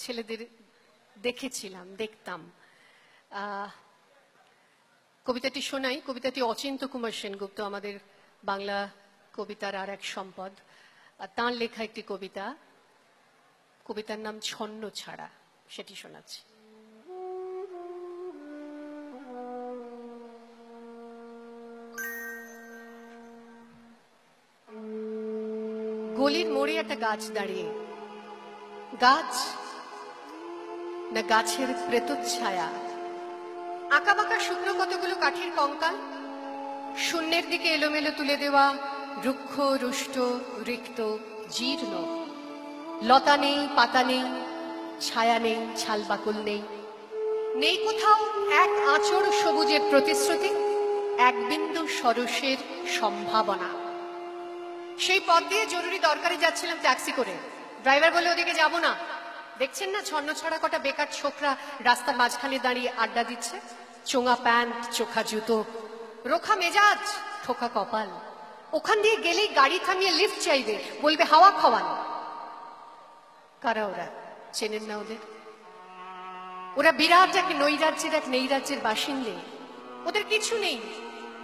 ছেলেদের দেখতাম। কবিতাটি শোনাই। কবিতাটি অচিন্ত্য কুমার সেনগুপ্ত, আমাদের বাংলা কবিতার আর এক সম্পদ, তাঁর লেখা একটি কবিতা। কবিতার নাম ছন্ন ছাড়া, সেটি শোনাচ্ছি। গলির মোড়ে একটা গাছ দাঁড়িয়ে, গাছ না গাছের প্রেতচ্ছায়া, আঁকা বাঁকা শুকনো কতগুলো কাঠের কঙ্কাল, শূন্যের দিকে এলোমেলো তুলে দেওয়া, রুক্ষ রুষ্ট রিক্ত জীর্ণ, লতা নেই, পাতা নেই, ছায়া নেই, ছালবাকল নেই, নেই কোথাও এক আঁচড় সবুজের প্রতিশ্রুতি, এক বিন্দু সরসের সম্ভাবনা। সেই পথ দিয়ে জরুরি দরকারে যাচ্ছিলাম ট্যাক্সি করে। ড্রাইভার বলে ওদিকে যাব না, দেখছেন না ছন্ন ছড়া কটা বেকার ছোকরা রাস্তার মাঝখানে দাঁড়িয়ে আড্ডা দিচ্ছে, চোঙা প্যান্ট, চোখা জুতো, রোখা মেজাজ, ঠোকা কপাল। ওখান দিয়ে গেলেই গাড়ি থামিয়ে লিফট চাইবে, বলবে হাওয়া খাওয়ান। কারা ওরা? চেনেন না ওদের? ওরা বিরাট এক নৈরাজ্যের, এক নৈরাজ্যের বাসিন্দে। ওদের কিছু নেই,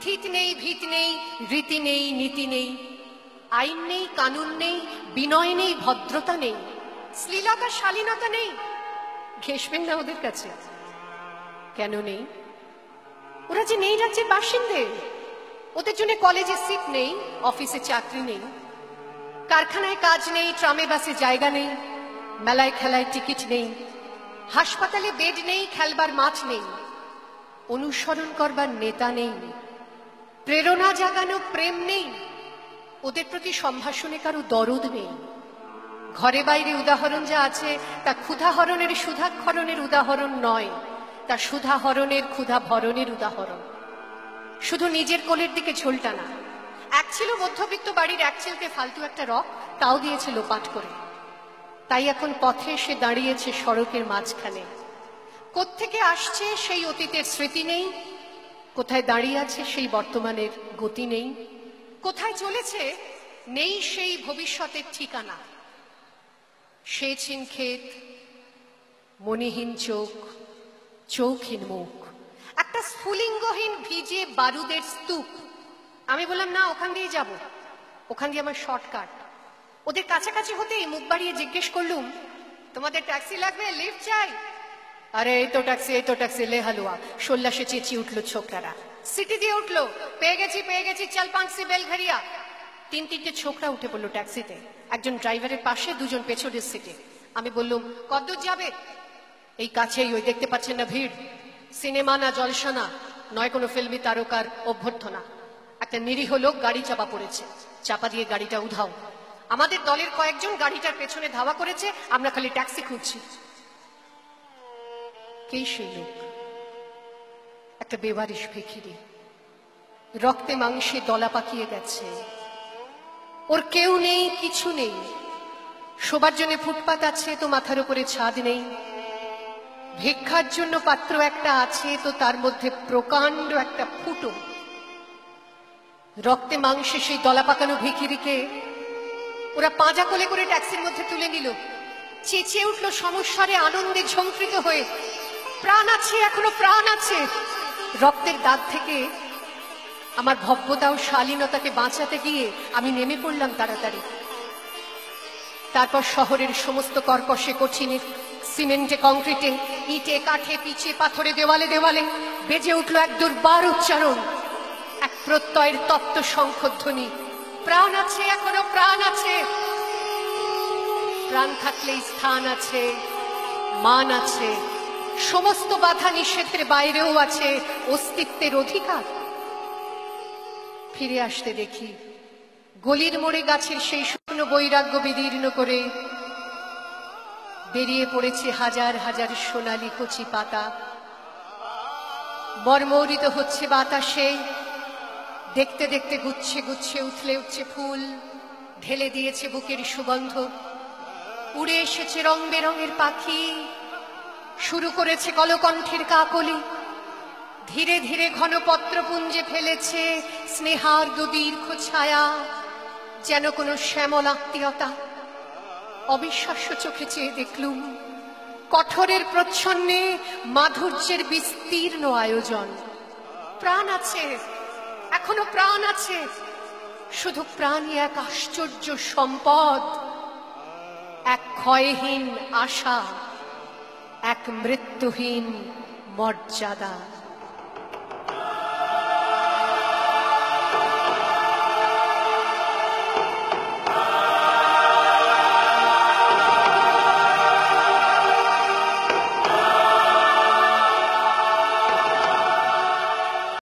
থিত নেই, ভিত নেই, রীতি নেই, নীতি নেই, আইন নেই, কানুন নেই, বিনয় নেই, ভদ্রতা নেই, শ্লীলতা শালীনতা নেই। ঘেসবেন না ওদের কাছে। কেন নেই? ওরা যে নেই রাজ্যের বাসিন্দে। ওদের জন্য কলেজে সিট নেই, অফিসে চাকরি নেই, কারখানায় কাজ নেই, ট্রামে বাসে জায়গা নেই, মেলায় খেলায় টিকিট নেই, হাসপাতালে বেড নেই, খেলবার মাঠ নেই, অনুসরণ করবার নেতা নেই, প্রেরণা জাগানো প্রেম নেই, ওদের প্রতি সম্ভাষণে কারো দরদ নেই। ঘরে বাইরে উদাহরণ যা আছে তা ক্ষুধাহরণের সুধাক্ষরণের উদাহরণ নয়, তা সুধাহরণের ক্ষুধা ভরণের উদাহরণ। শুধু নিজের কোলের দিকে ঝোলটা না। এক ছিল মধ্যবিত্ত বাড়ির এক ছেলেকে ফালতু একটা রক, তাও দিয়েছে লোপাট করে। তাই এখন পথে এসে দাঁড়িয়েছে সড়কের মাঝখানে। কোত্থেকে আসছে সেই অতীতের স্মৃতি নেই, কোথায় দাঁড়িয়ে আছে সেই বর্তমানের গতি নেই, কোথায় চলেছে নেই সেই ভবিষ্যতের ঠিকানা। সেচহীন ক্ষেত, মণিহীন চোখ, চোখহীন মুখ, একটা স্ফুলিঙ্গহীন ভিজে বারুদের স্তূপ। আমি বললাম না, ওখান দিয়ে যাব, ওখান দিয়ে আমার শর্টকাট। ওদের কাছাকাছি হতেই মুখ বাড়িয়ে জিজ্ঞেস করলুম, তোমাদের ট্যাক্সি লাগবে, লিফট চাই? আরে এই তো ট্যাক্সি, এই তো ট্যাক্সি, লে হালুয়া। সোল্লাসে চেঁচিয়ে উঠলো ছোকরারা, সিটি দিয়ে উঠলো, পেয়ে গেছি, চল পাঁচসি বেলঘরিয়া। তিনটে ছোকরা উঠে পড়লো ট্যাক্সিতে, একজন ড্রাইভারের পাশে, দুজন পেছনের সিটে। আমি বললুম, কতদূর যাবে? এই কাছেই, ওই দেখতে পাচ্ছেন না ভিড়। সিনেমা না, জলসা না, নয় কোনো ফিল্মি তারকার অভ্যর্থনা। একটা নিরীহ লোক গাড়ি চাপা পড়েছে, চাপা দিয়ে গাড়িটা উধাও। আমাদের দলের কয়েকজন গাড়িটার পেছনে ধাওয়া করেছে, আমরা খালি ট্যাক্সি খুঁজছি। কে সেই লোক? একটা বেওয়ারিশ ভিখিরি, রক্তে মাংসে দলা পাকিয়ে গেছে। ওর কেউ নেই, কিছু নেই। শোবার জন্য ফুটপাত আছে তো মাথার উপরে ছাদ নেই। ভিক্ষার জন্য পাত্র একটা আছে তো তার মধ্যে প্রকাণ্ড একটা ফুটো। রক্তে মাংসে সেই দলা পাকানো ভিখিরিকে ওরা পাঁজা কোলে করে ট্যাক্সির মধ্যে তুলে নিল। চেঁচিয়ে উঠলো সমস্যারে, আনন্দে ঝঙ্কৃত হয়ে, প্রাণ আছে, এখনো প্রাণ আছে। রক্তের দাগ থেকে আমার ভব্যতা ও শালীনতাকে বাঁচাতে গিয়ে আমি নেমে পড়লাম তাড়াতাড়ি। তারপর শহরের সমস্ত কর্কশে কঠিনে, সিমেন্টে, কংক্রিটে, ইটে, কাঠে, পিচে, পাথরে, দেওয়ালে দেওয়ালে বেজে উঠল এক দুর্বার উচ্চারণ, এক প্রত্যয়ের তপ্ত শঙ্খধ্বনি। প্রাণ আছে, এখনো প্রাণ আছে। প্রাণ থাকলেই স্থান আছে, মান আছে, সমস্ত বাধা নিষেধের বাইরেও আছে অস্তিত্বের অধিকার। ফিরে আসতে দেখি গলির মোড়ে গাছের সেই শুকনো বৈরাগ্য বিদীর্ণ করে বেরিয়ে পড়েছে হাজার হাজার সোনালি কচি পাতা। মর্মরিত হচ্ছে বাতাসে, দেখতে দেখতে গুচ্ছে গুচ্ছে উথলে উঠছে ফুল, ঢেলে দিয়েছে বুকের সুগন্ধ। উড়ে এসেছে রং বেরঙের পাখি, শুরু করেছে কলকণ্ঠের কাকলি। ধীরে ধীরে ঘনপত্রপুঞ্জে ফেলেছে স্নেহার্দ দীর্ঘ ছায়া, যেন কোনো শ্যামল আত্মীয়তা। অবিশ্বাস্য চোখে চেয়ে দেখলুম কঠোরের প্রচ্ছন্নে মাধুর্যের বিস্তীর্ণ আয়োজন। প্রাণ আছে, এখনো প্রাণ আছে, শুধু প্রাণই এক আশ্চর্য সম্পদ, এক ক্ষয়হীন আশা, এক মৃত্যুহীন মর্যাদা।